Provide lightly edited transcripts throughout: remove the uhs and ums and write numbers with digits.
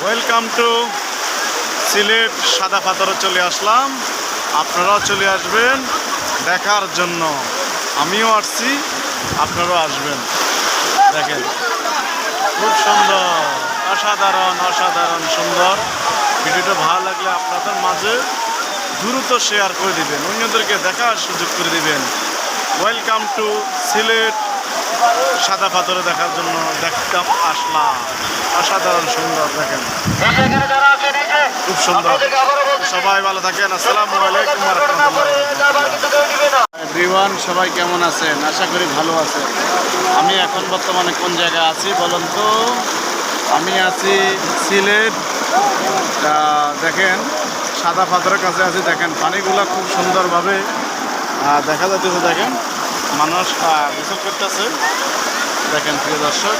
Welcome to Sylhet সাদা পাথরে চলে আসলাম। আপনারাও চলে আসবেন দেখার জন্য। আমিও আসছি, আপনারাও আসবেন। দেখেন খুব সুন্দর, অসাধারণ অসাধারণ সুন্দর। ভিডিওটা ভালো লাগলে আপনাদের মাঝে দ্রুত শেয়ার করে দিবেন, অন্যদেরকে দেখার সুযোগ করে দিবেন। ওয়েলকাম টু সিলেট সাদা পাথরে দেখার জন্য দেখতাম আসলাম। অসাধারণ সুন্দর, দেখেন খুব সুন্দর। সবাই ভালো থাকেন। আসসালামু আলাইকুম ওয়া রাহমাতুল্লাহ। এভরিওয়ান, সবাই কেমন আছেন? আশা করি ভালো আছেন। আমি এখন বর্তমানে কোন জায়গায় আছি বলুন তো? আমি আছি সিলেট, দেখেন সাদা পাথরের কাছে আছি। দেখেন পানিগুলা খুব সুন্দরভাবে দেখা যাচ্ছে। দেখেন মানুষ গোসল করতেছে। দেখেন প্রিয় দর্শক,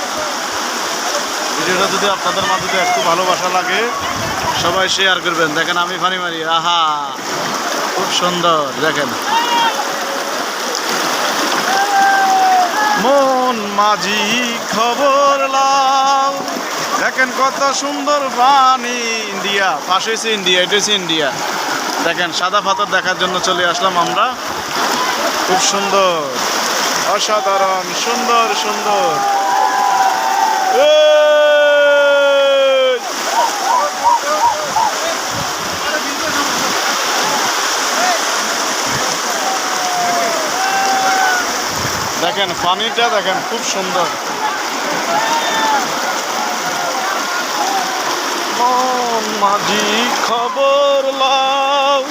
ভিডিওটা যদি আপনাদের মাঝে যদি একটু ভালোবাসা লাগে সবাই শেয়ার করবেন। দেখেন আমি পানি মারি, আহা খুব সুন্দর। দেখেন মন মাঝি খবর লাও, দেখেন কত সুন্দর পানি। ইন্ডিয়া পাশে হচ্ছে ইন্ডিয়া, এটা হচ্ছে ইন্ডিয়া। দেখেন সাদা পাথর দেখার জন্য চলে আসলাম আমরা। খুব সুন্দর, অসাধারণ সুন্দর সুন্দর। দেখেন পানিটা দেখেন খুব সুন্দর। মন মাঝি খবর লাও,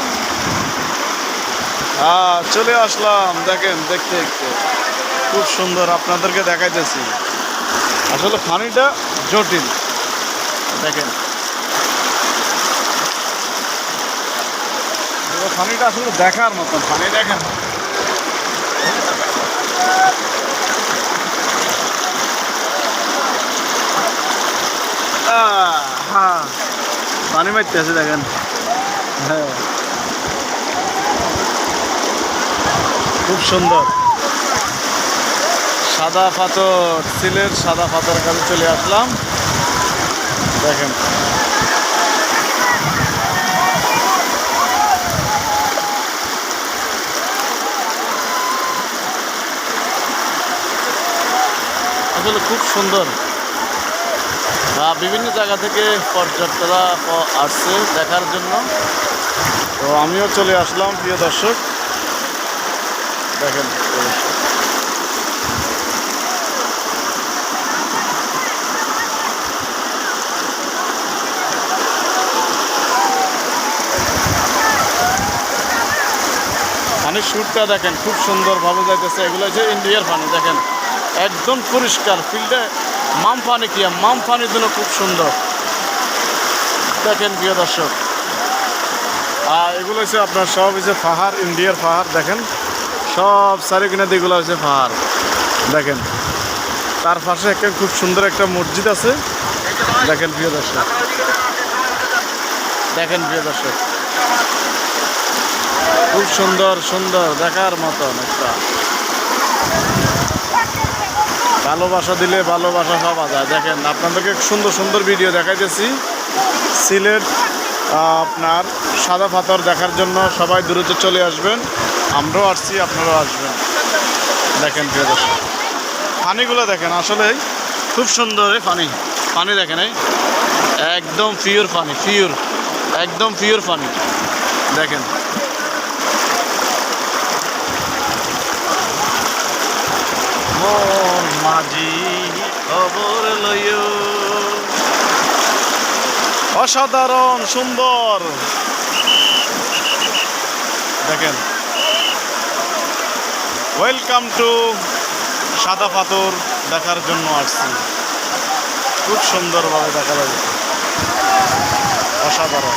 চলে আসলাম। দেখেন দেখতে দেখতে খুব সুন্দর, আপনাদেরকে দেখাইতেছি। আসলে পানিটা জটিল। দেখেন পানিটা আসলে দেখার মতন পানি। দেখেন হ্যাঁ পানি মারতে আছে। দেখেন হ্যাঁ খুব সুন্দর সাদা পাথর, সিলেট সাদা পাথরের কাছে চলে আসলাম। দেখেন আসলে খুব সুন্দর। বিভিন্ন জায়গা থেকে পর্যটকরা আসছে দেখার জন্য, তো আমিও চলে আসলাম প্রিয় দর্শক। দেখেন পানির সুরটা দেখেন খুব সুন্দরভাবে যাইতেছে। এগুলো হচ্ছে ইন্ডিয়ার পানি। দেখেন একদম পরিষ্কার, ফিল্ডে মাম পানি কি মাম পানির জন্য খুব সুন্দর। দেখেন প্রিয় দর্শক, এগুলো হচ্ছে আপনার সব হচ্ছে পাহাড়, ইন্ডিয়ার পাহাড়। দেখেন সব চারিকিনা দিকগুলো হচ্ছে পাহাড়। দেখেন তার পাশে একটা খুব সুন্দর একটা মসজিদ আছে। দেখেন প্রিয় দর্শক, দেখেন প্রিয় দর্শক খুব সুন্দর সুন্দর দেখার মতন একটা। ভালোবাসা দিলে ভালোবাসা পাওয়া যায়। দেখেন আপনাদেরকে সুন্দর সুন্দর ভিডিও দেখাইতেছি সিলেট আপনার সাদা পাথর দেখার জন্য। সবাই দ্রুত চলে আসবেন, আমরাও আসছি, আপনারাও আসবেন। দেখেন প্রিয় দর্শক পানিগুলো দেখেন আসলে খুব সুন্দর। পানি পানি দেখেন একদম পিওর পানি, পিওর একদম পিওর পানি। দেখেন মন মাঝি খবর লইও, অসাধারণ সুন্দর। দেখেন ওয়েলকাম টু সাদা পাথর দেখার জন্য আসছি। খুব সুন্দরভাবে দেখা যাচ্ছে, অসাধারণ।